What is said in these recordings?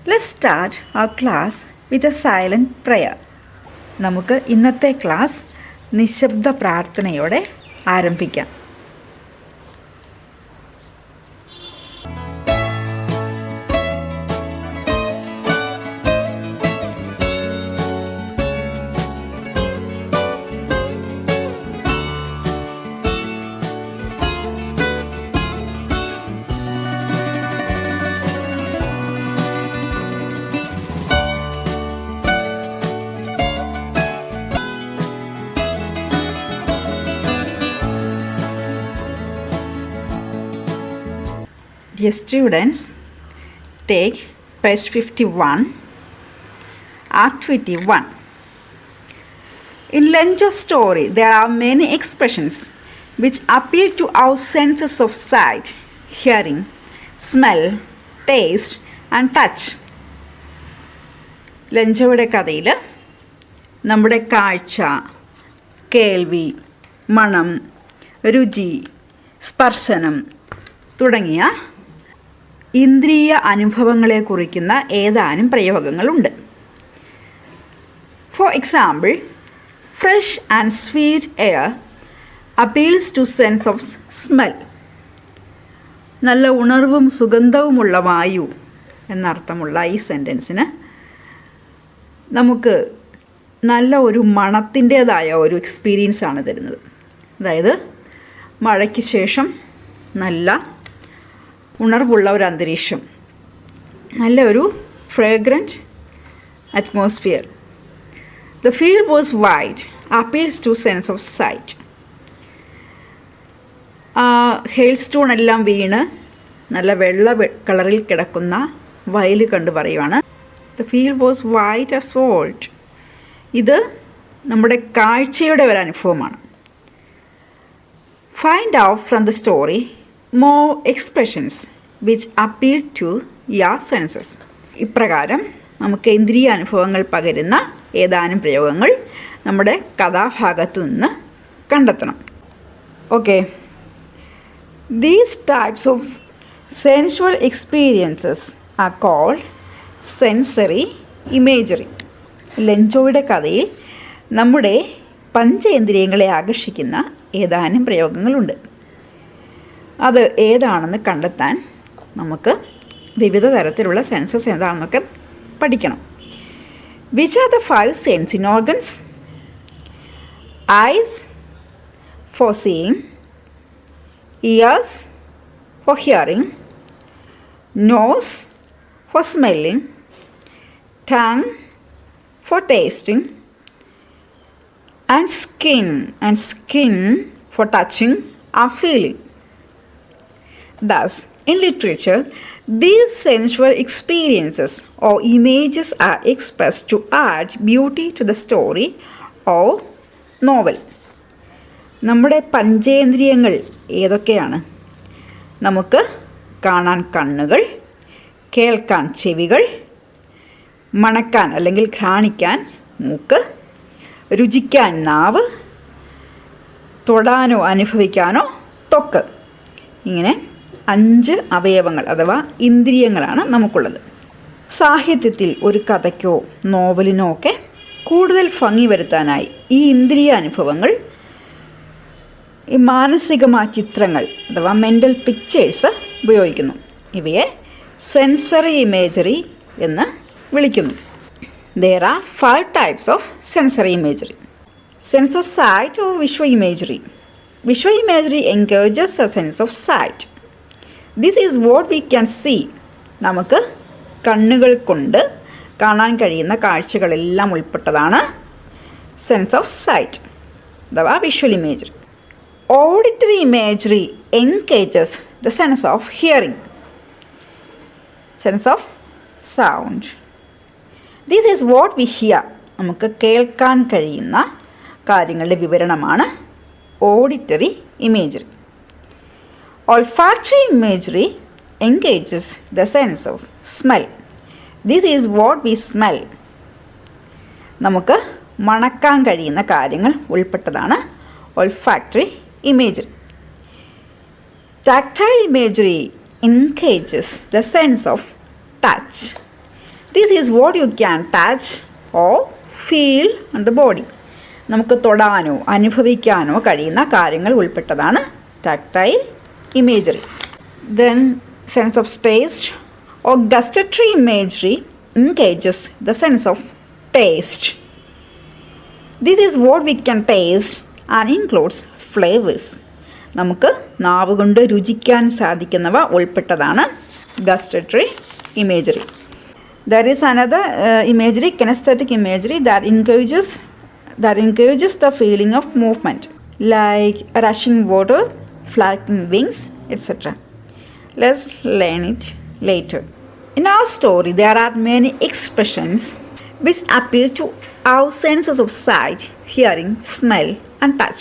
Let's start our class with a silent prayer. നമുക്ക് ഇന്നത്തെ class നിശബ്ദ പ്രാർത്ഥനയോടെ ആരംഭിക്കാം. Dear students, take page 51, activity 1. In Lenjo's story, there are many expressions which appeal to our senses of sight, hearing, smell, taste and touch. ലഞ്ചോയുടെ കഥയിൽ നമ്മുടെ കാഴ്ച, കേൾവി, മണം, രുചി, സ്പർശനം തുടങ്ങിയ ഇന്ദ്രിയ അനുഭവങ്ങളെ കുറിക്കുന്ന ഏതാനും പ്രയോഗങ്ങളുണ്ട്. For example, fresh and sweet air appeals to sense of smell. നല്ല ഉണർവും സുഗന്ധവുമുള്ള വായു എന്നർത്ഥമുള്ള ഈ സെൻറ്റൻസിന് നമുക്ക് നല്ല ഒരു മണത്തിൻ്റേതായ ഒരു എക്സ്പീരിയൻസാണ് തരുന്നത്. അതായത് മഴയ്ക്ക് ശേഷം നല്ല ഉണർവുള്ള ഒരു അന്തരീക്ഷം, നല്ല ഒരു fragrant atmosphere. The field was white appeals to sense of sight. Hail stone എല്ലാം വീണ് നല്ല വെള്ള കളറിൽ കിടക്കുന്ന വയൽ കണ്ട് പറയുവാണ് the field was white as salt. ഇത് നമ്മുടെ കാഴ്ചയുടെ ഒരു അനുഭവമാണ്. Find out from the story more expressions which appeal to your senses. ഇപ്രകാരം നമുക്ക് ഇന്ദ്രിയ അനുഭവങ്ങൾ പകരുന്ന ഏതാനും പ്രയോഗങ്ങൾ നമ്മുടെ കഥാഭാഗത്ത് നിന്ന് കണ്ടെത്തണം. Okay, these types of sensual experiences are called sensory imagery. ലഞ്ചോയുടെ കഥയിൽ നമ്മുടെ പഞ്ചേന്ദ്രിയങ്ങളെ ആകർഷിക്കുന്ന ഏതാനും പ്രയോഗങ്ങളുണ്ട്. അത് ഏതാണെന്ന് കണ്ടെത്താൻ നമുക്ക് വിവിധ തരത്തിലുള്ള സെൻസസ് ഏതാണെന്നൊക്കെ പഠിക്കണം. Which are the 5 sensing organs? Eyes for seeing, ears for hearing, nose for smelling, tongue for tasting and skin for touching or feeling. Thus, in literature, these sensual experiences or images are expressed to add beauty to the story or novel. നമ്മുടെ പഞ്ചേന്ദ്രിയങ്ങൾ ഏതൊക്കെയാണ്? നമുക്ക് കാണാൻ കണ്ണുകൾ, കേൾക്കാൻ ചെവികൾ, മണക്കാൻ അല്ലെങ്കിൽ ഘ്രാണിക്കാൻ മൂക്ക്, രുചിക്കാൻ നാവ്, തൊടാനോ അനുഭവിക്കാനോ ത്വക്ക്. ഇങ്ങനെ 5 അവയവങ്ങൾ അഥവാ ഇന്ദ്രിയങ്ങളാണ് നമുക്കുള്ളത്. സാഹിത്യത്തിൽ ഒരു കഥയ്ക്കോ നോവലിനോ ഒക്കെ കൂടുതൽ ഭംഗി വരുത്താനായി ഈ ഇന്ദ്രിയ അനുഭവങ്ങൾ, ഈ മാനസികമായ ചിത്രങ്ങൾ അഥവാ മെൻ്റൽ പിക്ചേഴ്സ് ഉപയോഗിക്കുന്നു. ഇവയെ സെൻസറി ഇമേജറി എന്ന് വിളിക്കുന്നു. There are 5 types of sensory imagery. Sense of sight or visual imagery. Visual imagery engages a sense of sight. This is what we can see. നമുക്ക് കണ്ണുകൾ കൊണ്ട് കാണാൻ കഴിയുന്ന കാഴ്ചകളെല്ലാം ഉൾപ്പെട്ടതാണ് സെൻസ് ഓഫ് സൈറ്റ് അഥവാ visual imagery. Auditory imagery engages the sense of hearing, sense of sound. This is what we here. നമുക്ക് കേൾക്കാൻ കഴിയുന്ന കാര്യങ്ങളുടെ വിവരണമാണ് auditory imagery. Olfactory imagery engages the sense of smell. This is what we smell. നമുക്ക് മണക്കാൻ കഴിയുന്ന കാര്യങ്ങൾ ഉൾപ്പെട്ടതാണ് olfactory imagery. Tactile imagery engages the sense of touch. This is what you can touch or feel on the body. നമുക്ക് തൊടാനോ അനുഭവിക്കാനോ കഴിയുന്ന കാര്യങ്ങൾ ഉൾപ്പെട്ടതാണ് tactile imagery. Then sense of taste or gustatory imagery engages the sense of taste. This is what we can taste and includes flavors. നമുക്ക് നാവ് കൊണ്ട് രുചിക്കാൻ സാധിക്കുന്നവ ഉൾപ്പെട്ടതാണ് gustatory imagery. There is another imagery, kinesthetic imagery, that encourages the feeling of movement, like rushing water, flapping wings, etc. Let's learn it later. In our story, there are many expressions which appeal to our senses of sight, hearing, smell and touch.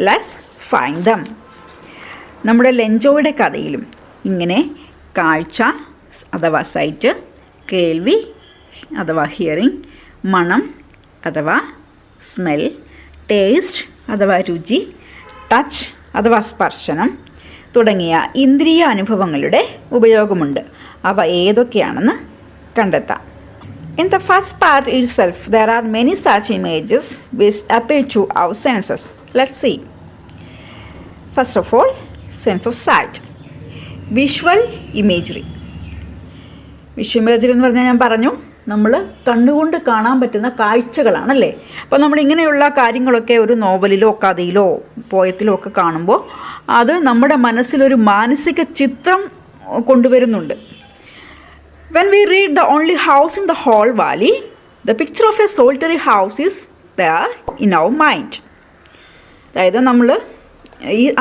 Let's find them. നമ്മുടെ ലെഞ്ചോയുടെ കഥയിലും ഇങ്ങനെ കാഴ്ച അഥവാ site, കേൾവി അഥവാ hearing, മണം അഥവാ smell, taste അഥവാ രുചി, ടച്ച് അഥവാ സ്പർശനം തുടങ്ങിയ ഇന്ദ്രിയ അനുഭവങ്ങളുടെ ഉപയോഗമുണ്ട്. അവ ഏതൊക്കെയാണെന്ന് കണ്ടെത്താം. In the first part itself, there are many such images which appeal to our senses. Let's see. First of all, sense of sight. Visual imagery. Visual imagery എന്ന് പറഞ്ഞാൽ ഞാൻ പറഞ്ഞു, നമ്മൾ കണ്ണുകൊണ്ട് കാണാൻ പറ്റുന്ന കാഴ്ചകളാണല്ലേ. അപ്പോൾ നമ്മളിങ്ങനെയുള്ള കാര്യങ്ങളൊക്കെ ഒരു നോവലിലോ കഥയിലോ പോയത്തിലോ ഒക്കെ കാണുമ്പോൾ അത് നമ്മുടെ മനസ്സിലൊരു മാനസിക ചിത്രം കൊണ്ടുവരുന്നുണ്ട്. When we read the only house in the whole valley, the picture of a solitary house is there in our mind. അതായത് നമ്മൾ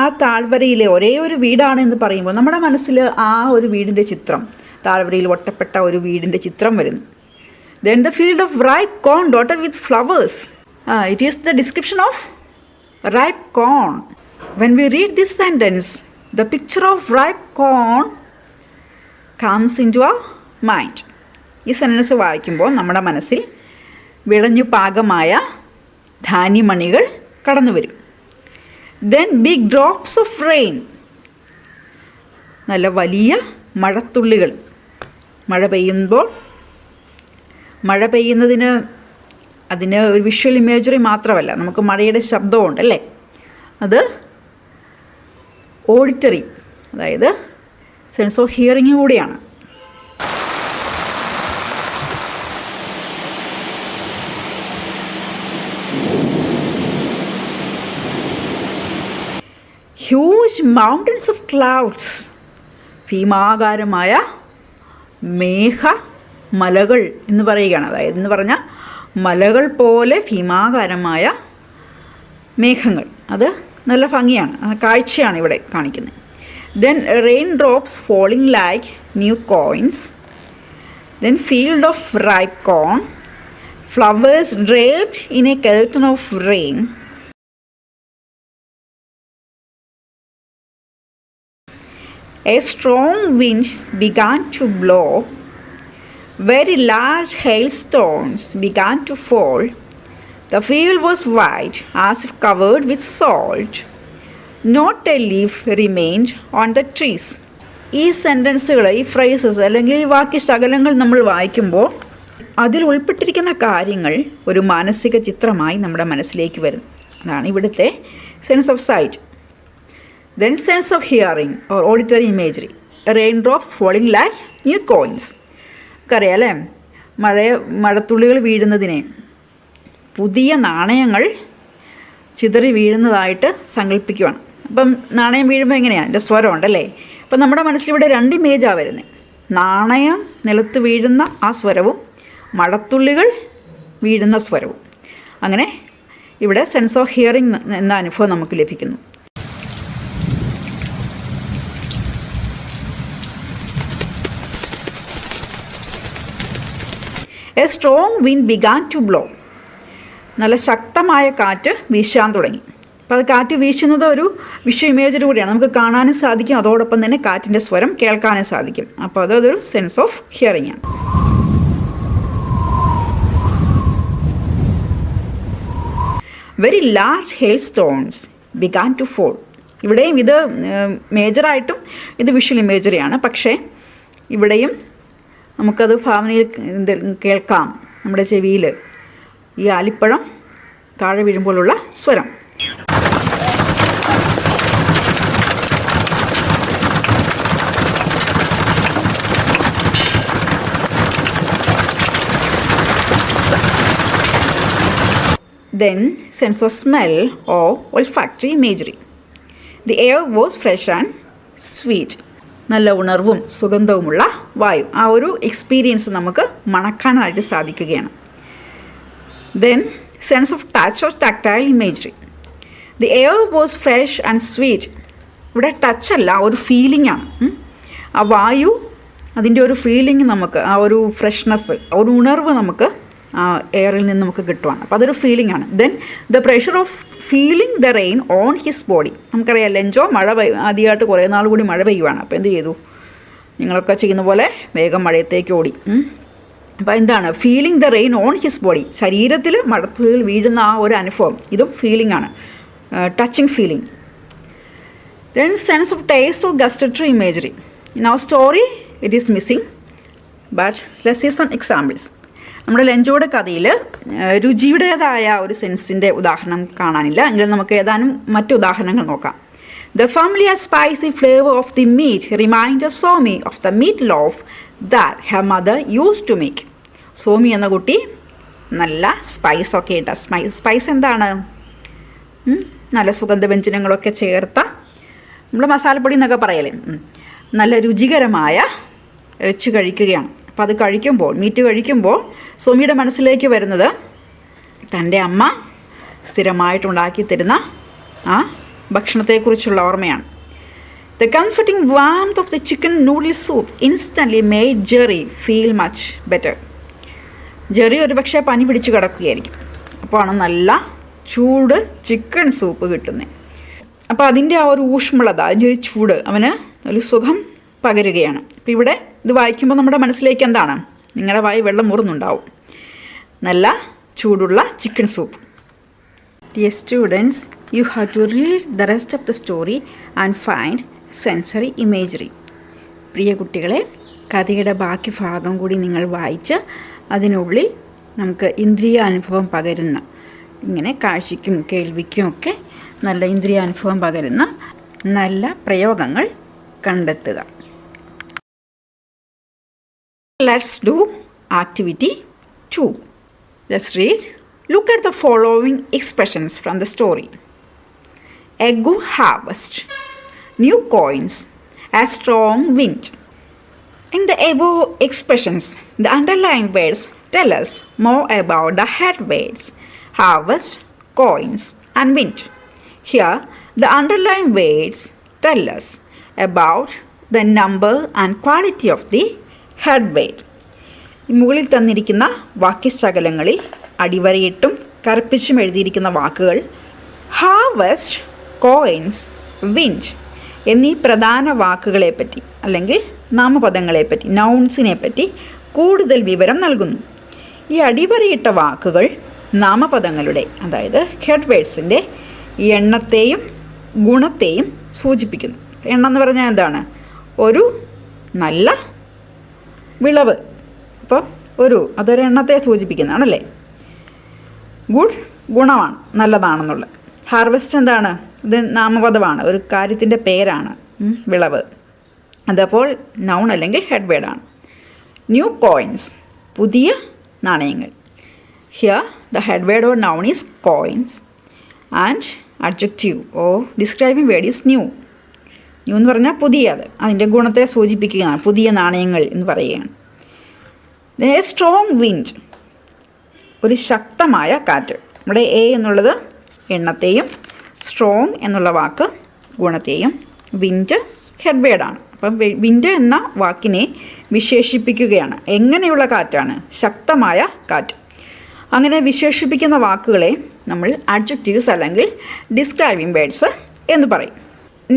ആ താഴ്വരയിലെ ഒരേ ഒരു വീടാണ് എന്ന് പറയുമ്പോൾ നമ്മുടെ മനസ്സിൽ ആ ഒരു വീടിൻ്റെ ചിത്രം, താഴ്വരയിൽ ഒറ്റപ്പെട്ട ഒരു വീടിൻ്റെ ചിത്രം വരുന്നു. Then the field of ripe corn dotted with flowers. It is the description of ripe corn. When we read this sentence, the picture of ripe corn comes into our mind. ഈ സെൻറ്റൻസ് വായിക്കുമ്പോൾ നമ്മുടെ മനസ്സിൽ വിളഞ്ഞു പാകമായ ധാന്യമണികൾ കടന്നു വരും. Then big drops of rain. നല്ല വലിയ മഴത്തുള്ളികൾ. മഴ പെയ്യുന്നതിന് അതിന് ഒരു വിഷ്വൽ ഇമേജറി മാത്രമല്ല, നമുക്ക് മഴയുടെ ശബ്ദമുണ്ട് അല്ലേ. അത് ഓഡിറ്ററി, അതായത് സെൻസ് ഓഫ് ഹിയറിംഗ് കൂടിയാണ്. Huge mountains of clouds. ഭീമാകാരമായ മലകൾ എന്ന് പറയുകയാണ്. അതായത് എന്ന് പറഞ്ഞാൽ മലകൾ പോലെ ഭീമാകാരമായ മേഘങ്ങൾ. അത് നല്ല ഭംഗിയാണ്, കാഴ്ചയാണ് ഇവിടെ കാണിക്കുന്നത്. Then rain drops falling like new coins. Then field of ripe corn. Flowers draped in a curtain of rain. A strong wind began to blow. Very large hailstones began to fall. The field was white as if covered with salt. Not a leaf remained on the trees. ഈ സെൻറ്റൻസുകൾ, ഈ phrases അല്ലെങ്കിൽ ഈ വാക്യശകലങ്ങൾ നമ്മൾ വായിക്കുമ്പോൾ അതിൽ ഉൾപ്പെട്ടിരിക്കുന്ന കാര്യങ്ങൾ ഒരു മാനസിക ചിത്രമായി നമ്മുടെ മനസ്സിലേക്ക് വരും. അതാണ് ഇവിടുത്തെ sense of sight. Then sense of hearing or auditory imagery. Raindrops falling like new coins. അറിയാലേ, മഴത്തുള്ളികൾ വീഴുന്നതിനെ പുതിയ നാണയങ്ങൾ ചിതറി വീഴുന്നതായിട്ട് സങ്കല്പിക്കുകയാണ്. അപ്പം നാണയം വീഴുമ്പോൾ എങ്ങനെയാണ്, എൻ്റെ സ്വരം ഉണ്ടല്ലേ. അപ്പം നമ്മുടെ മനസ്സിലിവിടെ രണ്ട് ഇമേജാണ് വരുന്നത്. നാണയം നിലത്ത് വീഴുന്ന ആ സ്വരവും മഴത്തുള്ളികൾ വീഴുന്ന സ്വരവും. അങ്ങനെ ഇവിടെ സെൻസ് ഓഫ് ഹിയറിംഗ് എന്ന അനുഭവം നമുക്ക് ലഭിക്കുന്നു. A strong wind began to blow. നല്ല ശക്തമായ കാറ്റ് വീശാൻ തുടങ്ങി. അപ്പോൾ അത് കാറ്റ് വീശുന്നത് ഒരു വിഷ്വൽ ഇമേജറി കൂടിയാണ്. നമുക്ക് കാണാനും സാധിക്കും, അതോടൊപ്പം തന്നെ കാറ്റിൻ്റെ സ്വരം കേൾക്കാനും സാധിക്കും. അപ്പോൾ അതൊരു സെൻസ് ഓഫ് ഹിയറിംഗ് ആണ്. Very large hail stones began to fall. ഇവിടെയും ഇത് മേജറായിട്ടും ഇത് വിഷ്വൽ ഇമേജറിയാണ്. പക്ഷേ ഇവിടെയും നമുക്കത് ഭാവനയിൽ കേൾക്കാം നമ്മുടെ ചെവിയിൽ, ഈ ആലിപ്പഴം താഴെ വീഴുമ്പോഴുള്ള സ്വരം. Then sense of smell or olfactory imagery. The air was fresh and sweet. നല്ല ഉണർവും സുഗന്ധവുമുള്ള വായു, ആ ഒരു എക്സ്പീരിയൻസ് നമുക്ക് മണക്കാനായിട്ട് സാധിക്കുകയാണ്. Then sense of touch or tactile imagery. The air was fresh and sweet. ഇവിടെ ടച്ച് അല്ല, ഒരു ഫീലിംഗ് ആണ്. ആ വായു, അതിൻ്റെ ഒരു ഫീലിംഗ് നമുക്ക്, ആ ഒരു ഫ്രഷ്നെസ്, ഒരു ഉണർവ് നമുക്ക് ആ എയറിൽ നിന്ന് നമുക്ക് കിട്ടുവാണ്. അപ്പോൾ അതൊരു ഫീലിംഗ് ആണ്. Then the pressure of feeling the rain on his body. നമുക്കറിയാം ലെഞ്ചോ മഴ ആദ്യമായിട്ട് കുറേ നാൾ കൂടി മഴ പെയ്യുവാണ്. അപ്പോൾ എന്ത് ചെയ്തു? നിങ്ങളൊക്കെ ചെയ്യുന്ന പോലെ വേഗം മഴയത്തേക്ക് ഓടി. അപ്പോൾ എന്താണ്? Feeling the rain on his body. ശരീരത്തിൽ മഴത്തുള്ളിൽ വീഴുന്ന ആ ഒരു അനുഭവം, ഇതും ഫീലിംഗ് ആണ്, touching feeling. Then sense of taste of gustatory imagery. In our story it is missing, but let's see some examples. നമ്മുടെ ലഞ്ചോട് കഥയിൽ രുചിയുടേതായ ഒരു സെൻസിൻ്റെ ഉദാഹരണം കാണാനില്ല, എങ്കിലും നമുക്ക് ഏതാനും മറ്റു ഉദാഹരണങ്ങൾ നോക്കാം. The familiar spicy flavour of the meat remind Somi of the meat loaf that her mother use to make. Somi എന്ന കുട്ടി നല്ല സ്പൈസൊക്കെ ഇട്ട, സ്പൈസ് എന്താണ്? നല്ല സുഗന്ധവ്യഞ്ജനങ്ങളൊക്കെ ചേർത്ത, നമ്മൾ മസാലപ്പൊടി എന്നൊക്കെ പറയലേ, നല്ല രുചികരമായ ഇറച്ചി കഴിക്കുകയാണ്. അപ്പോൾ അത് കഴിക്കുമ്പോൾ, മീറ്റ് കഴിക്കുമ്പോൾ സോമിയുടെ മനസ്സിലേക്ക് വരുന്നത് തൻ്റെ അമ്മ സ്ഥിരമായിട്ടുണ്ടാക്കി തരുന്ന ആ ഭക്ഷണത്തെക്കുറിച്ചുള്ള ഓർമ്മയാണ്. The comforting warmth of the chicken noodle soup instantly made Jerry feel much better. Jerry ഒരു പക്ഷേ പനി പിടിച്ച് കിടക്കുകയായിരിക്കും, അപ്പോൾ ആണ് നല്ല ചൂട് ചിക്കൻ സൂപ്പ് കിട്ടുന്നത്. അപ്പോൾ അതിൻ്റെ ആ ഒരു ഊഷ്മളത, അതിൻ്റെ ഒരു ചൂട് അവന് ഒരു സുഖം പകരുകയാണ്. അപ്പോൾ ഇവിടെ ഇത് വായിക്കുമ്പോൾ നമ്മുടെ മനസ്സിലേക്ക് എന്താണ്? നിങ്ങളുടെ വായി വെള്ളം മുറുന്നുണ്ടാവും. നല്ല ചൂടുള്ള chicken soup. Dear students, you have to read the rest of the story and find sensory imagery. പ്രിയ കുട്ടികളെ, കഥയുടെ ബാക്കി ഭാഗം കൂടി നിങ്ങൾ വായിച്ച് അതിനുള്ളിൽ നമുക്ക് ഇന്ദ്രിയ അനുഭവം പകരുന്ന, ഇങ്ങനെ കാഴ്ചയ്ക്കും കേൾവിക്കും ഒക്കെ നല്ല ഇന്ദ്രിയ അനുഭവം പകരുന്ന നല്ല പ്രയോഗങ്ങൾ കണ്ടെത്തുക. Let's do activity 2. Let's read. Look at the following expressions from the story. A good harvest, new coins, a strong wind. In the above expressions, the underlined words tell us more about the head words harvest, coins, and wind. Here, the underlined words tell us about the number and quality of the head weight. മുകളിൽ തന്നിരിക്കുന്ന വാക്യശകലങ്ങളിൽ അടിവരയിട്ടും കറുപ്പിച്ചും എഴുതിയിരിക്കുന്ന വാക്കുകൾ harvest, coins, wind എന്നീ പ്രധാന വാക്കുകളെപ്പറ്റി അല്ലെങ്കിൽ നാമപദങ്ങളെപ്പറ്റി, നൗൺസിനെപ്പറ്റി കൂടുതൽ വിവരം നൽകുന്നു. ഈ അടിവരയിട്ട വാക്കുകൾ നാമപദങ്ങളുടെ, അതായത് ഹെഡ് വേർഡ്സിൻ്റെ എണ്ണത്തെയും ഗുണത്തെയും സൂചിപ്പിക്കുന്നു. എണ്ണം എന്ന് പറഞ്ഞാൽ എന്താണ്? ഒരു നല്ല വിളവ്. അപ്പോൾ അതൊരു എണ്ണത്തെ സൂചിപ്പിക്കുന്നതാണല്ലേ. ഗുഡ് ഗുണമാണ്, നല്ലതാണെന്നുള്ളത്. ഹാർവെസ്റ്റ് എന്താണ്? ഇത് നാമപദമാണ്, ഒരു കാര്യത്തിൻ്റെ പേരാണ്. വിളവ്, അതപ്പോൾ നൗൺ അല്ലെങ്കിൽ ഹെഡ് വേർഡാണ്. ന്യൂ കോയിൻസ്, പുതിയ നാണയങ്ങൾ. Here the head word or noun is coins and adjective or describing word is new. New എന്ന് പറഞ്ഞാൽ പുതിയത്, അതിൻ്റെ ഗുണത്തെ സൂചിപ്പിക്കുകയാണ്, പുതിയ നാണയങ്ങൾ എന്ന് പറയുകയാണ്. എ സ്ട്രോങ് വിൻഡ്, ഒരു ശക്തമായ കാറ്റ്. ഇവിടെ എ എന്നുള്ളത് എണ്ണത്തെയും സ്ട്രോങ് എന്നുള്ള വാക്ക് ഗുണത്തെയും, വിൻഡ് ഹെഡ് വേർഡാണ്. അപ്പം വിൻഡ് എന്ന വാക്കിനെ വിശേഷിപ്പിക്കുകയാണ്. എങ്ങനെയുള്ള കാറ്റാണ്? ശക്തമായ കാറ്റ്. അങ്ങനെ വിശേഷിപ്പിക്കുന്ന വാക്കുകളെ നമ്മൾ അഡ്ജക്റ്റീവ്സ് അല്ലെങ്കിൽ ഡിസ്ക്രൈബിംഗ് വേർഡ്സ് എന്ന് പറയും.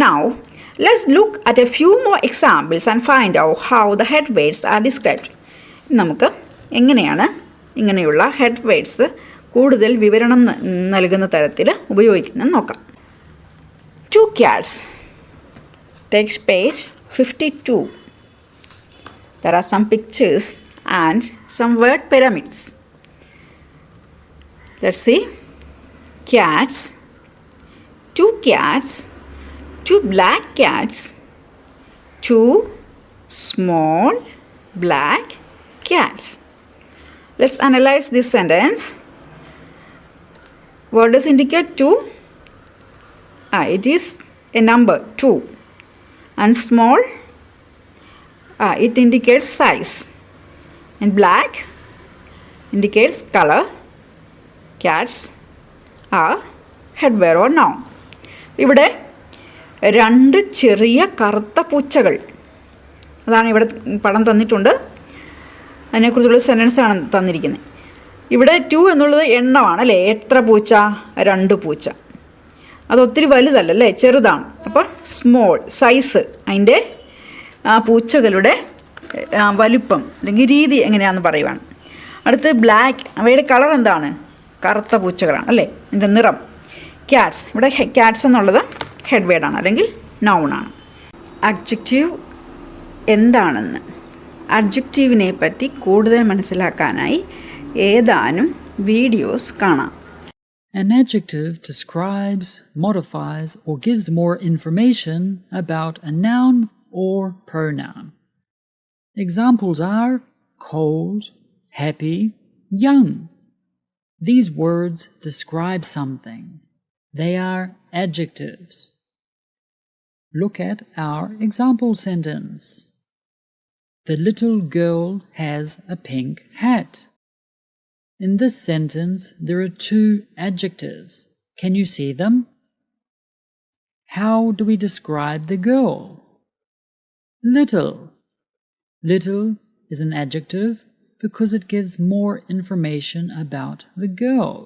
Now, let's look at a few more examples and find out how the head words are described. നമുക്ക് എങ്ങനെയാണ് ഇങ്ങനെയുള്ള ഹെഡ് വേർഡ്സ് കൂടുതൽ വിവരണം നൽകുന്ന തരത്തിൽ ഉപയോഗിക്കുന്നത് നോക്കാം. 2 cats. Text page 52. There are some pictures and some word pyramids. Let's see. Cats, 2 cats, 2 black cats, 2 small black cats. Let's analyze this sentence. What does indicate 2? It is a number 2. And small, it indicates size. And black indicates color. Cats are headwear or noun. ഇവിടെ 2 ചെറിയ കറുത്ത പൂച്ചകൾ, അതാണ് ഇവിടെ പടം തന്നിട്ടുണ്ട്. അതിനെക്കുറിച്ചുള്ള sentence ആണ് തന്നിരിക്കുന്നത്. ഇവിടെ 2 എന്നുള്ളത് എണ്ണമാണ് അല്ലേ? എത്ര പൂച്ച? 2 പൂച്ച. അതൊത്തിരി വലുതല്ലേ, ചെറുതാണ്. അപ്പോൾ സ്മോൾ സൈസ്, അതിൻ്റെ പൂച്ചകളുടെ വലുപ്പം അല്ലെങ്കിൽ രീതി എങ്ങനെയാണെന്ന് പറയുവാണ്. അടുത്ത് ബ്ലാക്ക്, അവയുടെ കളർ എന്താണ്? കറുത്ത പൂച്ചകളാണ് അല്ലേ, അതിൻ്റെ നിറം. ക്യാറ്റ്സ്, ഇവിടെ ക്യാറ്റ്സ് എന്നുള്ളത് ഹെഡ് വേർഡാണ് അല്ലെങ്കിൽ നൗണാണ്. അഡ്ജക്റ്റീവ് എന്താണെന്ന്, അഡ്ജക്റ്റീവിനെ പറ്റി കൂടുതൽ മനസ്സിലാക്കാനായി ഏതാനും വീഡിയോസ് കാണാം. An adjective describes, modifies, or gives more information about a noun or pronoun. Examples are cold, happy, young. These words describe something. They are adjectives. Look at our example sentence. The little girl has a pink hat. In this sentence, there are 2 adjectives. Can you see them? How do we describe the girl? Little. Little is an adjective because it gives more information about the girl.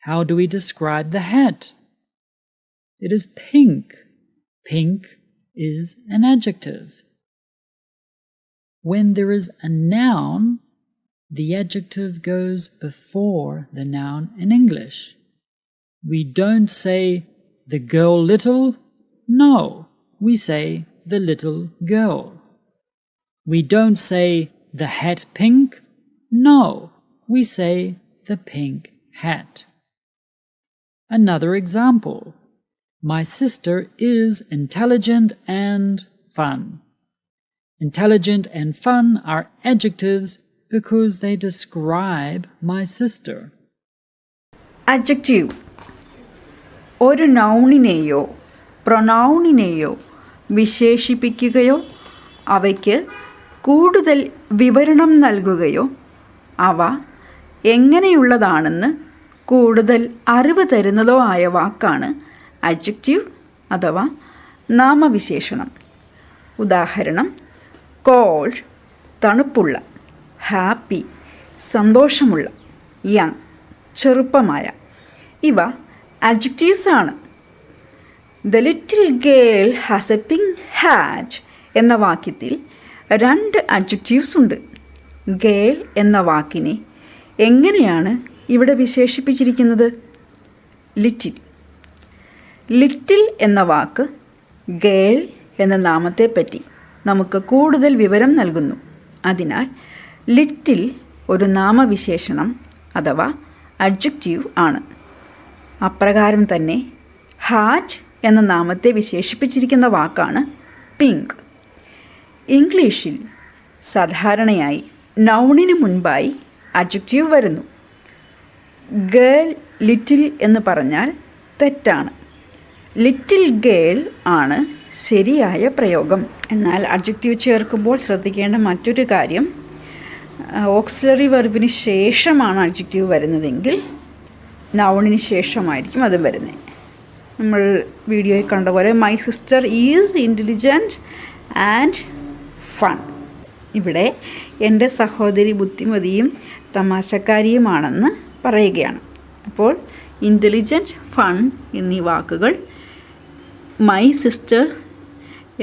How do we describe the hat? It is pink. Pink is an adjective. When there is a noun, the adjective goes before the noun in English. We don't say the girl little. No, we say the little girl. We don't say the hat pink. No, we say the pink hat. Another example. My sister is intelligent and fun. Intelligent and fun are adjectives because they describe my sister. Adjective ഒരു നൗണിനെയോ പ്രൊനൗണിനെയോ വിശേഷിപ്പിക്കുകയോ അവയ്ക്ക് കൂടുതൽ വിവരണം നൽകുകയോ അവ എങ്ങനെയുള്ളതാണെന്ന് കൂടുതൽ അറിവ് തരുന്നതോ ആയ വാക്കാണ് അഡ്ജക്റ്റീവ് അഥവാ നാമവിശേഷണം. ഉദാഹരണം: കോൾഡ് തണുപ്പുള്ള, ഹാപ്പി സന്തോഷമുള്ള, യങ് ചെറുപ്പമായ. ഇവ അഡ്ജക്റ്റീവ്സ് ആണ്. The little girl has A pink hat എന്ന വാക്യത്തിൽ 2 അഡ്ജക്റ്റീവ്സ് ഉണ്ട്. ഗേൾ എന്ന വാക്കിനെ എങ്ങനെയാണ് ഇവിടെ വിശേഷിപ്പിച്ചിരിക്കുന്നത്? ലിറ്റിൽ. ലിറ്റിൽ എന്ന വാക്ക് ഗേൾ എന്ന നാമത്തെപ്പറ്റി നമുക്ക് കൂടുതൽ വിവരം നൽകുന്നു. അതിനാൽ ലിറ്റിൽ ഒരു നാമവിശേഷണം അഥവാ അഡ്ജക്റ്റീവ് ആണ്. അപ്രകാരം തന്നെ ഹാറ്റ് എന്ന നാമത്തെ വിശേഷിപ്പിച്ചിരിക്കുന്ന വാക്കാണ് പിങ്ക്. ഇംഗ്ലീഷിൽ സാധാരണയായി നൗണിന് മുൻപായി അഡ്ജക്റ്റീവ് വരുന്നു. ഗേൾ ലിറ്റിൽ എന്ന് പറഞ്ഞാൽ തെറ്റാണ്. ലിറ്റിൽ ഗേൾ ആണ് ശരിയായ പ്രയോഗം. എന്നാൽ അഡ്ജക്റ്റീവ് ചേർക്കുമ്പോൾ ശ്രദ്ധിക്കേണ്ട മറ്റൊരു കാര്യം, ഓക്സിലറി വെർബിന് ശേഷമാണ് അഡ്ജക്റ്റീവ് വരുന്നതെങ്കിൽ നൗണിന് ശേഷമായിരിക്കും അത് വരുന്നത്. നമ്മൾ വീഡിയോയിൽ കണ്ട പോലെ my sister is intelligent and fun. ഇവിടെ എൻ്റെ സഹോദരി ബുദ്ധിമതിയും തമാശക്കാരിയുമാണെന്ന് പറയുകയാണ്. അപ്പോൾ ഇൻ്റലിജൻറ്റ്, ഫൺ എന്നീ വാക്കുകൾ മൈ സിസ്റ്റർ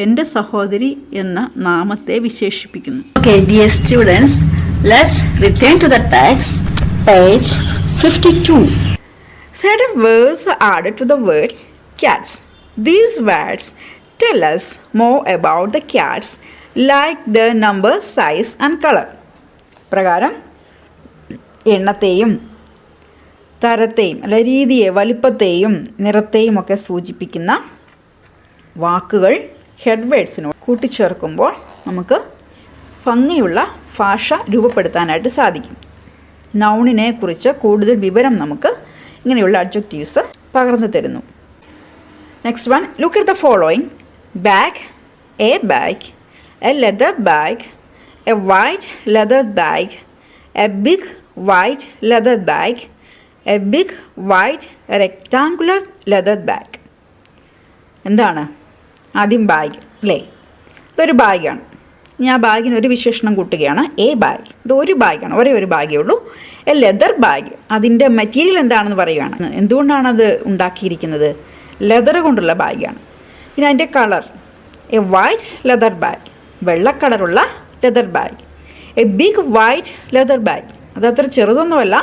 എൻ്റെ സഹോദരി എന്ന നാമത്തെ വിശേഷിപ്പിക്കുന്നു. Okay, dear students, let's return to the text, page 52. Certain words are added to the word cats. These words tell us more about the cats like the number, size and colour. പ്രകാരം എണ്ണത്തെയും തരത്തെയും അല്ല രീതിയെ, വലിപ്പത്തെയും നിറത്തെയും ഒക്കെ സൂചിപ്പിക്കുന്ന വാക്കുകൾ head വേർഡ്സിനോട് കൂട്ടിച്ചേർക്കുമ്പോൾ നമുക്ക് ഭംഗിയുള്ള ഭാഷ രൂപപ്പെടുത്താനായിട്ട് സാധിക്കും. നൗണിനെ കുറിച്ച് കൂടുതൽ വിവരം നമുക്ക് ഇങ്ങനെയുള്ള അഡ്ജക്റ്റീവ്സ് പകർന്നു തരുന്നു. Next one, look at the following: bag, a bag, a leather bag, a white leather bag, a big white leather bag, a big white rectangular leather bag. എന്താണ്? ആദ്യം ബാഗ് അല്ലേ? ഇതൊരു ബാഗാണ്. ഞാൻ ബാഗിന് ഒരു വിശേഷണം കൂട്ടുകയാണ്. എ ബാഗ്, ഇത് ഒരു ബാഗാണ്, ഒരേ ഒരു ബാഗേ ഉള്ളൂ. എ ലെതർ ബാഗ്, അതിൻ്റെ മെറ്റീരിയൽ എന്താണെന്ന് പറയുകയാണ്. എന്തുകൊണ്ടാണത് ഉണ്ടാക്കിയിരിക്കുന്നത്? ലെതർ കൊണ്ടുള്ള ബാഗാണ്. പിന്നെ അതിൻ്റെ colour, a white leather bag, വെള്ള കളറുള്ള leather bag. A big white leather bag, അതത്ര ചെറുതൊന്നുമല്ല,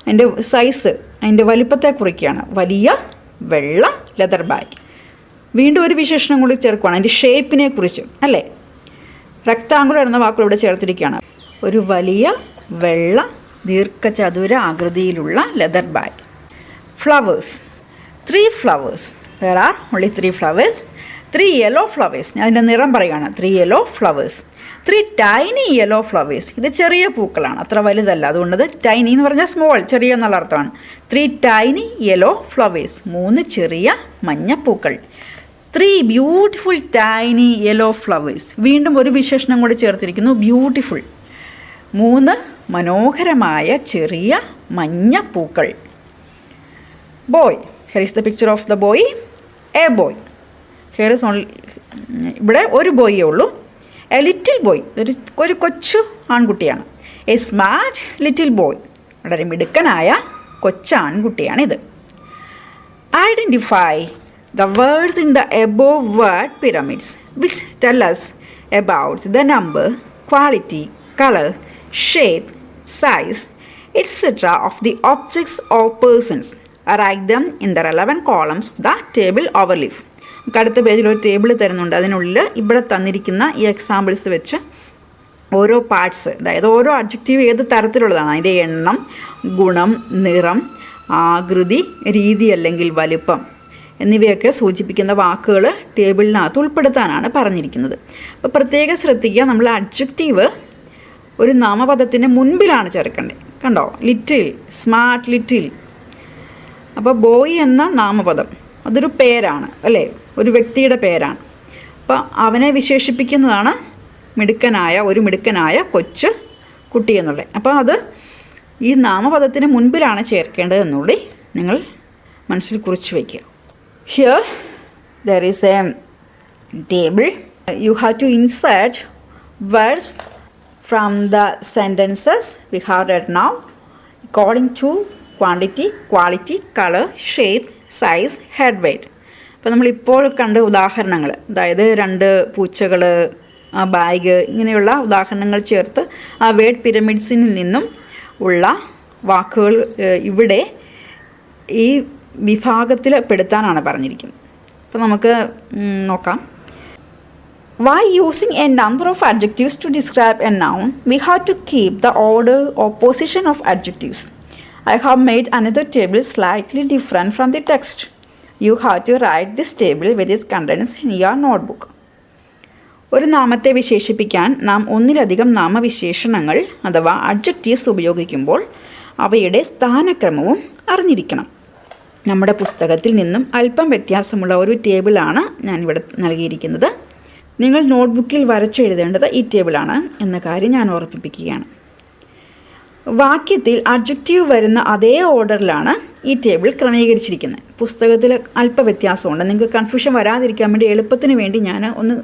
അതിൻ്റെ സൈസ്, അതിൻ്റെ വലിപ്പത്തെ കുറിക്കുകയാണ്. വലിയ വെള്ള ലെതർ ബാഗ്. വീണ്ടും ഒരു വിശേഷണം കൂടി ചേർക്കുകയാണ്, അതിൻ്റെ ഷേപ്പിനെ കുറിച്ച് അല്ലേ? റെക്ടാങ്കുലർ എന്ന വാക്കുകൾ ഇവിടെ ചേർത്തിരിക്കുകയാണ്. ഒരു വലിയ വെള്ള ദീർഘചതുര ആകൃതിയിലുള്ള leather bag. Flowers, 3 flowers. There are only 3 flowers. 3 yellow flowers. ഞാൻ അതിൻ്റെ നിറം പറയുകയാണ്. 3 yellow flowers. 3 tiny yellow flowers. ഇത് ചെറിയ പൂക്കളാണ്, അത്ര വലുതല്ല, അതുകൊണ്ടത് ടൈനി എന്ന് പറഞ്ഞാൽ സ്മോൾ, ചെറിയ എന്നുള്ള അർത്ഥമാണ്. 3 tiny yellow flowers. 3 ചെറിയ മഞ്ഞപ്പൂക്കൾ. 3 beautiful tiny yellow flowers. വീണ്ടും ഒരു വിശേഷണം കൂടി ചേർത്തിരിക്കുന്നു, ബ്യൂട്ടിഫുൾ. 3 മനോഹരമായ ചെറിയ മഞ്ഞപ്പൂക്കൾ. Boy, here is the picture of the boy. A boy, here is only, ഇവിടെ ഒരു ബോയേ ഉള്ളൂ. എ ലിറ്റിൽ ബോയ്, ഒരു കൊച്ചു ആൺകുട്ടിയാണ്. എ സ്മാർട്ട് ലിറ്റിൽ ബോയ്, വളരെ മിടുക്കനായ കൊച്ചാൺകുട്ടിയാണിത്. Identify the words in the above word pyramids which tell us about the number, quality, color, shape, size, etc. of the objects or persons. Write them in the relevant columns of the table overleaf. അടുത്ത പേജിൽ ഒരു table തരുന്നുണ്ട്. അതിനുള്ളിൽ ഇവിടെ തന്നിരിക്കുന്ന ഈ examples വെച്ച് ഓരോ പാർട്സ്, അതായത് ഓരോ അഡ്ജക്റ്റീവ് ഏത് തരത്തിലുള്ളതാണ്, അതിൻ്റെ എണ്ണം, ഗുണം, നിറം, ആകൃതി, രീതി അല്ലെങ്കിൽ വലിപ്പം എന്നിവയൊക്കെ സൂചിപ്പിക്കുന്ന വാക്കുകൾ ടേബിളിനകത്ത് ഉൾപ്പെടുത്താനാണ് പറഞ്ഞിരിക്കുന്നത്. അപ്പോൾ പ്രത്യേകം ശ്രദ്ധിക്കുക, നമ്മൾ അഡ്ജക്റ്റീവ് ഒരു നാമപദത്തിന് മുൻപിലാണ് ചേർക്കേണ്ടത്. കണ്ടോ? Little, smart little. അപ്പോൾ ബോയ് എന്ന നാമപദം അതൊരു പേരാണ് അല്ലേ, ഒരു വ്യക്തിയുടെ പേരാണ്. അപ്പോൾ അവനെ വിശേഷിപ്പിക്കുന്നതാണ് ഒരു മിടുക്കനായ കൊച്ചു കുട്ടി എന്നുള്ളത്. അപ്പോൾ അത് ഈ നാമപദത്തിന് മുൻപിലാണ് ചേർക്കേണ്ടതെന്നുള്ളത് നിങ്ങൾ മനസ്സിൽ കുറിച്ച് വയ്ക്കുക. Here there is a table. You have to insert words from the sentences we have read now according to quantity, quality, color, shape, size, head weight. അപ്പോൾ നമ്മളിപ്പോൾ കണ്ട ഉദാഹരണങ്ങൾ, അതായത് 2 പൂച്ചകൾ, ബാഗ്, ഇങ്ങനെയുള്ള ഉദാഹരണങ്ങൾ ചേർത്ത് ആ വേർഡ് പിരമിഡ്സിൽ നിന്നും ഉള്ള വാക്കുകൾ ഇവിടെ ഈ വിഭാഗത്തിൽ പെടുത്താനാണ് പറഞ്ഞിരിക്കുന്നത്. അപ്പോൾ നമുക്ക് നോക്കാം. While using a number of adjectives to describe a noun, we have to keep the order or position of adjectives. I have made another table slightly different from the text. You have to write this table with its contents in your notebook. ഒരു നാമത്തെ വിശേഷിപ്പിക്കാൻ നാം ഒന്നിലധികം നാമവിശേഷണങ്ങൾ അഥവാ adjectives ഉപയോഗിക്കുമ്പോൾ അവയുടെ സ്ഥാനക്രമവും അറിഞ്ഞിരിക്കണം. നമ്മുടെ പുസ്തകത്തിൽ നിന്നും അല്പം വ്യത്യാസമുള്ള ഒരു ടേബിളാണ് ഞാനിവിടെ നൽകിയിരിക്കുന്നത്. നിങ്ങൾ നോട്ട്ബുക്കിൽ വരച്ചെഴുതേണ്ടത് ഈ ടേബിളാണ് എന്ന കാര്യം ഞാൻ ഓർമ്മിപ്പിക്കുകയാണ്. വാക്യത്തിൽ അഡ്ജക്റ്റീവ് വരുന്ന അതേ ഓർഡറിലാണ് ഈ ടേബിൾ ക്രമീകരിച്ചിരിക്കുന്നത്. പുസ്തകത്തിൽ അല്പ വ്യത്യാസമുണ്ട്. നിങ്ങൾക്ക് കൺഫ്യൂഷൻ വരാതിരിക്കാൻ വേണ്ടി എളുപ്പത്തിന് വേണ്ടി ഞാൻ ഒന്ന്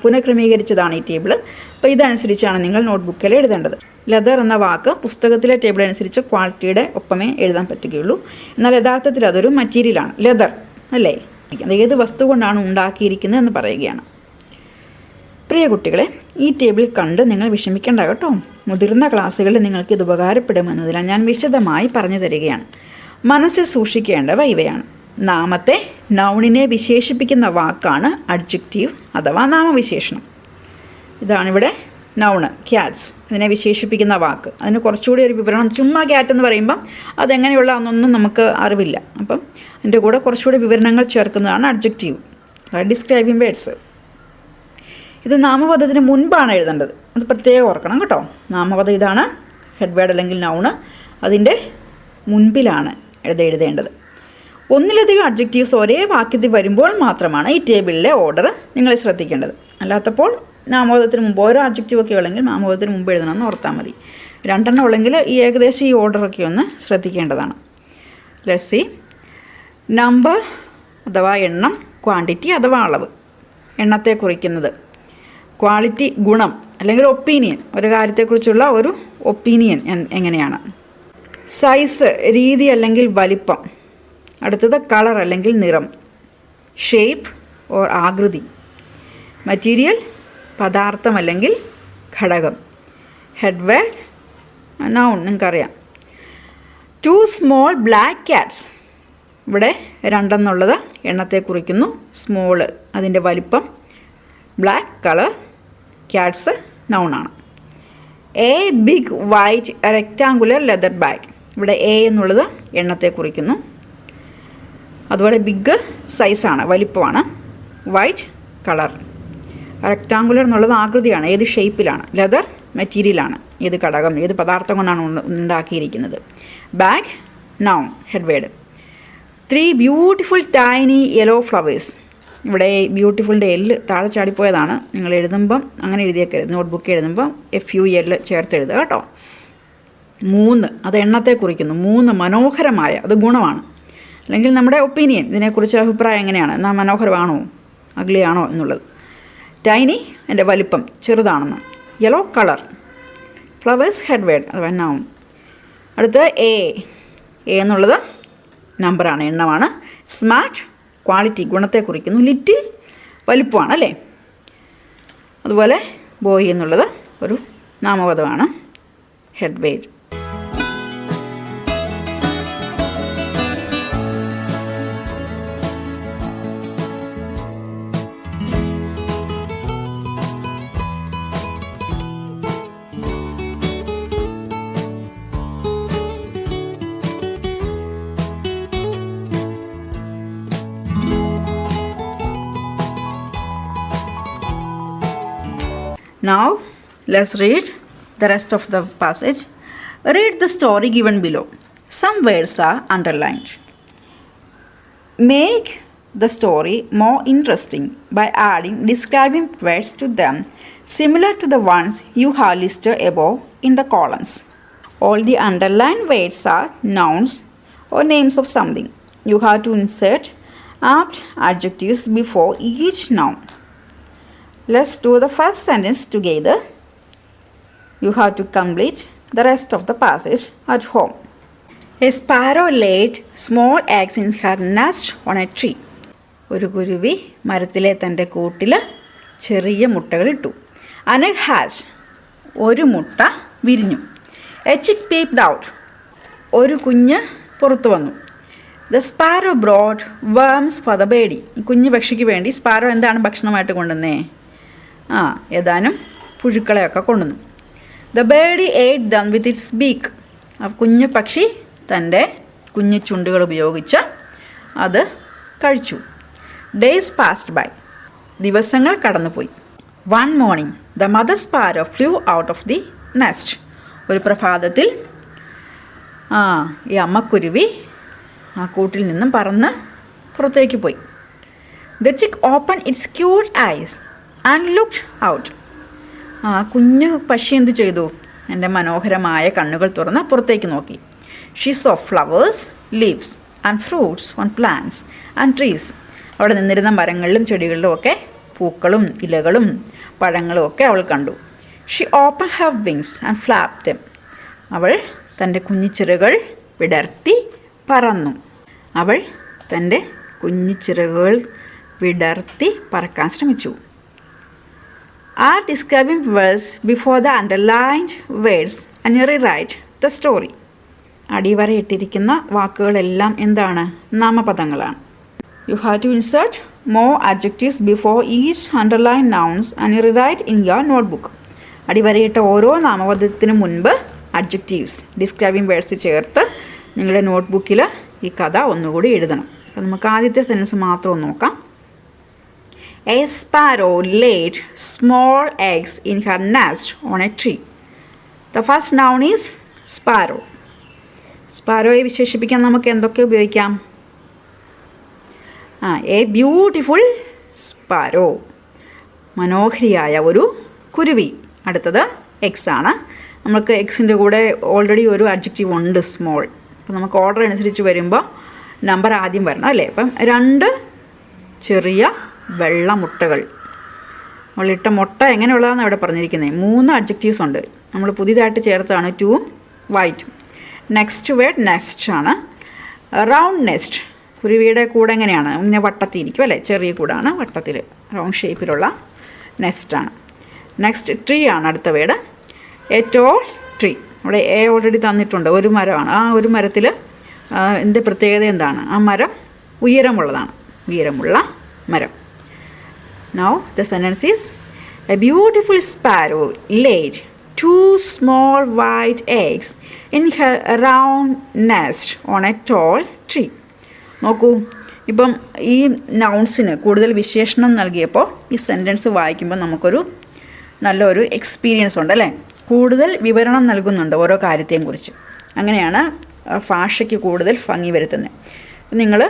പുനഃക്രമീകരിച്ചതാണ് ഈ ടേബിൾ. അപ്പോൾ ഇതനുസരിച്ചാണ് നിങ്ങൾ നോട്ട്ബുക്കിൽ എഴുതേണ്ടത്. ലെതർ എന്ന വാക്ക് പുസ്തകത്തിലെ ടേബിൾ അനുസരിച്ച് ക്വാളിറ്റിയുടെ ഒപ്പമേ എഴുതാൻ പറ്റുകയുള്ളൂ. എന്നാൽ യഥാർത്ഥത്തിൽ അതൊരു മെറ്റീരിയലാണ്, ലെതർ അല്ലേ? അത് ഏത് വസ്തു കൊണ്ടാണ് ഉണ്ടാക്കിയിരിക്കുന്നത് എന്ന് പറയുകയാണ്. പ്രിയ കുട്ടികളെ, ഈ ടേബിൾ കണ്ട് നിങ്ങൾ വിഷമിക്കേണ്ട കേട്ടോ. മുതിർന്ന ക്ലാസ്സുകളിൽ നിങ്ങൾക്ക് ഇത് ഉപകാരപ്പെടുമെന്നതിനാൽ ഞാൻ വിശദമായി പറഞ്ഞു തരികയാണ്. മനസ്സിൽ സൂക്ഷിക്കേണ്ടവ ഇവയാണ്. നാമത്തെ, നൗണിനെ വിശേഷിപ്പിക്കുന്ന വാക്കാണ് അഡ്ജക്റ്റീവ് അഥവാ നാമവിശേഷണം. ഇതാണിവിടെ നൗണ്, ക്യാറ്റ്സ്. ഇതിനെ വിശേഷിപ്പിക്കുന്ന വാക്ക്. അതിന് കുറച്ചുകൂടി ഒരു വിവരണം. ചുമ്മാ ക്യാറ്റ് എന്ന് പറയുമ്പം അതെങ്ങനെയുള്ളതെന്നൊന്നും നമുക്ക് അറിവില്ല. അപ്പം അതിൻ്റെ കൂടെ കുറച്ചുകൂടി വിവരണങ്ങൾ ചേർക്കുന്നതാണ് അഡ്ജക്റ്റീവ്, ഡിസ്ക്രൈബിംഗ് വേർഡ്സ്. ഇത് നാമപദത്തിന് മുൻപാണ് എഴുതേണ്ടത്. അത് പ്രത്യേകം ഓർക്കണം കേട്ടോ. നാമപദം ഇതാണ്, ഹെഡ് വേർഡ് അല്ലെങ്കിൽ നൗണ്. അതിൻ്റെ മുൻപിലാണ് എഴുതേണ്ടത്. ഒന്നിലധികം അഡ്ജക്റ്റീവ്സ് ഒരേ വാക്യത്തിൽ വരുമ്പോൾ മാത്രമാണ് ഈ ടേബിളിലെ ഓർഡർ നിങ്ങൾ ശ്രദ്ധിക്കേണ്ടത്. അല്ലാത്തപ്പോൾ നാമപദത്തിന് മുമ്പ് ഓരോ അഡ്ജക്റ്റീവൊക്കെ ഉള്ളെങ്കിൽ നാമപദത്തിന് മുമ്പ് എഴുതണമെന്ന് ഓർത്താൽ മതി. രണ്ടെണ്ണം ഉള്ളെങ്കിൽ ഏകദേശം ഈ ഓർഡറൊക്കെ ഒന്ന് ശ്രദ്ധിക്കേണ്ടതാണ്. Let's see. നമ്പർ അഥവാ എണ്ണം, ക്വാണ്ടിറ്റി അഥവാ അളവ്, എണ്ണത്തെ കുറിക്കുന്നത്. ക്വാളിറ്റി ഗുണം അല്ലെങ്കിൽ ഒപ്പീനിയൻ, ഒരു കാര്യത്തെക്കുറിച്ചുള്ള ഒരു ഒപ്പീനിയൻ എങ്ങനെയാണ്. സൈസ് രീതി അല്ലെങ്കിൽ വലിപ്പം. അടുത്തത് കളർ അല്ലെങ്കിൽ നിറം. ഷേപ്പ് ഓർ ആകൃതി. മറ്റീരിയൽ പദാർത്ഥം അല്ലെങ്കിൽ ഘടകം. ഹെഡ് വേർഡ് നൗൺ, നിങ്ങൾക്കറിയാം. 2 small black cats. ഇവിടെ 2 എന്നുള്ളത് എണ്ണത്തെ കുറിക്കുന്നു. സ്മോള് അതിൻ്റെ വലിപ്പം, ബ്ലാക്ക് കളർ, ക്യാറ്റ്സ് നൗണാണ്. A big white rectangular leather bag. ഇവിടെ എ എന്നുള്ളത് എണ്ണത്തെ കുറിക്കുന്നു. അതുപോലെ ബിഗ് സൈസാണ്, വലിപ്പമാണ്. White colour. റെക്റ്റാങ്കുലർ എന്നുള്ളത് ആകൃതിയാണ്, ഏത് ഷേപ്പിലാണ്. ലെതർ മെറ്റീരിയലാണ്, ഏത് ഘടകം, ഏത് പദാർത്ഥം കൊണ്ടാണ് ഉണ്ടാക്കിയിരിക്കുന്നത്. Bag noun, head word. 3 beautiful tiny yellow flowers. ഇവിടെ ബ്യൂട്ടിഫുളിൻ്റെ എല്ല് താഴെ ചാടിപ്പോയതാണ്. നിങ്ങൾ എഴുതുമ്പം അങ്ങനെ എഴുതിയേക്കരുത്. നോട്ട്ബുക്ക് എഴുതുമ്പം FUL ചേർത്ത് എഴുതുക കേട്ടോ. 3 അത് എണ്ണത്തെ കുറിക്കുന്നു. 3 മനോഹരമായ, അത് ഗുണമാണ്. അല്ലെങ്കിൽ നമ്മുടെ ഒപ്പീനിയൻ, ഇതിനെക്കുറിച്ച് അഭിപ്രായം എങ്ങനെയാണ്, എന്നാൽ മനോഹരമാണോ അഗ്ലിയാണോ എന്നുള്ളത്. ടൈനി എൻ്റെ വലിപ്പം, ചെറുതാണെന്ന്. Yellow colour. Flowers head word അഥവാ നൗൺ. അടുത്ത് എ എന്നുള്ളത് നമ്പറാണ്, എണ്ണമാണ്. സ്മാർട്ട് ക്വാളിറ്റി, ഗുണത്തെ കുറിക്കുന്നു. ലിറ്റിൽ വലിപ്പമാണ് അല്ലേ. അതുപോലെ ബോയ് എന്നുള്ളത് ഒരു നാമപദമാണ്, head word. Now, let's read the rest of the passage. Read the story given below. Some words are underlined. Make the story more interesting by adding describing words to them similar to the ones you have listed above in the columns. All the underlined words are nouns or names of something. You have to insert apt adjectives before each noun. Let's do the first sentence together. You have to complete the rest of the passage at home. A sparrow laid small eggs in her nest on a tree. ഒരു കുരുവി മരത്തിലെ തൻ്റെ കൂട്ടിൽ ചെറിയ മുട്ടകളിട്ടു. And a hatch, ഒരു മുട്ട വിരിഞ്ഞു. A chick peeped out, ഒരു കുഞ്ഞ് പുറത്തു വന്നു. The sparrow brought worms for the birdie. കുഞ്ഞു പക്ഷിക്ക് വേണ്ടി സ്പാരോ എന്താണ് ഭക്ഷണമായിട്ട് കൊണ്ടുവന്നേ? ഏതാനും പുഴുക്കളെയൊക്കെ കൊണ്ടുവന്നു. The birdie ate them with its beak. ആ കുഞ്ഞു പക്ഷി തൻ്റെ കുഞ്ഞു ചുണ്ടുകൾ ഉപയോഗിച്ച് അത് കഴിച്ചു. Days passed by. ദിവസങ്ങൾ കടന്നുപോയി. One morning, the mother sparrow flew out of the nest. ഒരു പ്രഭാതത്തിൽ ഈ അമ്മക്കുരുവി ആ കൂട്ടിൽ നിന്നും പറന്ന് പുറത്തേക്ക് പോയി. The chick opened its cute eyes and looked out. കുഞ്ഞു പക്ഷി എന്ത് ചെയ്തു? എൻ്റെ മനോഹരമായ കണ്ണുകൾ തുറന്ന് പുറത്തേക്ക് നോക്കി. She saw flowers, leaves and fruits on plants and trees. അവിടെ നിന്നിരുന്ന മരങ്ങളിലും ചെടികളിലും ഒക്കെ പൂക്കളും ഇലകളും പഴങ്ങളും ഒക്കെ അവൾ കണ്ടു. She opened her wings and flapped them. അവൾ തൻ്റെ കുഞ്ഞിച്ചിറകുകൾ വിടർത്തി പറന്നു. അവൾ തൻ്റെ കുഞ്ഞിച്ചിറകുകൾ വിടർത്തി പറക്കാൻ ശ്രമിച്ചു. Add describing words before the underlined words and rewrite the story. അടിവരയിട്ടിരിക്കുന്ന വാക്കുകളെല്ലാം എന്താണ്? നാമപദങ്ങളാണ്. You have to insert more adjectives before each underlined nouns and rewrite in your notebook. അടിവരയിട്ട ഓരോ നാമപദത്തിനു മുൻപ് അഡ്ജക്റ്റീവ്സ് ഡിസ്ക്രൈബിംഗ് വേർഡ്സ് ചേർത്ത് നിങ്ങളുടെ നോട്ട്ബുക്കിൽ ഈ കഥ ഒന്നുകൂടി എഴുതണം. അപ്പോൾ നമുക്ക് ആദ്യത്തെ സെൻറ്റൻസ് മാത്രം ഒന്ന് നോക്കാം. A sparrow laid small eggs in her nest on a tree. The first noun is sparrow. സ്പാരോയെ വിശേഷിപ്പിക്കാൻ നമുക്ക് എന്തൊക്കെ ഉപയോഗിക്കാം? എ ബ്യൂട്ടിഫുൾ സ്പാരോ, മനോഹരിയായ ഒരു കുരുവി. അടുത്തത് എക്സ് ആണ്. നമുക്ക് എക്സിൻ്റെ കൂടെ ഓൾറെഡി ഒരു അഡ്ജക്റ്റീവ് ഉണ്ട്, സ്മോൾ. അപ്പോൾ നമുക്ക് ഓർഡർ അനുസരിച്ച് വരുമ്പോൾ നമ്പർ ആദ്യം വരണം അല്ലേ. അപ്പം 2 ചെറിയ വെള്ള മുട്ടകൾ. നമ്മളിട്ട മുട്ട എങ്ങനെയുള്ളതാണെന്ന് അവിടെ പറഞ്ഞിരിക്കുന്നത്. 3 അഡ്ജക്റ്റീവ്സ് ഉണ്ട്, നമ്മൾ പുതിയതായിട്ട് ചേർത്താണ് 2ഉം വൈറ്റും. നെക്സ്റ്റ് വേർഡ് നെസ്റ്റ് ആണ്. റൗണ്ട് നെസ്റ്റ്, കുരുവിയുടെ കൂടെ എങ്ങനെയാണ് ഇങ്ങനെ വട്ടത്തിരിക്കും അല്ലേ, ചെറിയ കൂടാണ്, വട്ടത്തിൽ റൗണ്ട് ഷേപ്പിലുള്ള നെസ്റ്റാണ്. നെക്സ്റ്റ് ട്രീ ആണ് അടുത്ത വേർഡ്. എ ടോൾ ട്രീ, അവിടെ എ ഓൾറെഡി തന്നിട്ടുണ്ട്, ഒരു മരമാണ്. ആ ഒരു മരത്തിൽ എൻ്റെ പ്രത്യേകത എന്താണ്? ആ മരം ഉയരമുള്ളതാണ്, ഉയരമുള്ള മരം. Now the sentence is A beautiful sparrow laid 2 small white eggs in her round nest on a tall tree. നോക്കൂ, ഇപ്പം ഈ നൗൺസിന് കൂടുതൽ വിശേഷണം നൽകിയപ്പോൾ ഈ സെൻറ്റൻസ് വായിക്കുമ്പോൾ നമുക്കൊരു നല്ലൊരു എക്സ്പീരിയൻസ് ഉണ്ട് അല്ലേ. കൂടുതൽ വിവരണം നൽകുന്നുണ്ട് ഓരോ കാര്യത്തെയും കുറിച്ച്. അങ്ങനെയാണ് ഭാഷയ്ക്ക് കൂടുതൽ ഭംഗി വരുത്തുന്നത്. നിങ്ങൾ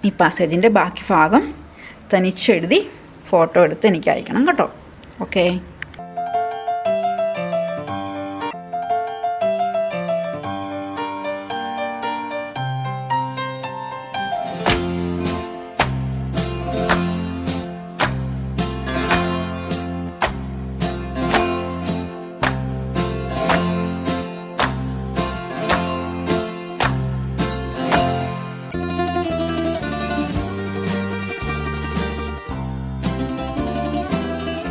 ഈ പാസേജിൻ്റെ ബാക്കി ഭാഗം തനിച്ചെഴുതി ഫോട്ടോ എടുത്ത് എനിക്ക് അയക്കണം കേട്ടോ. ഓക്കേ.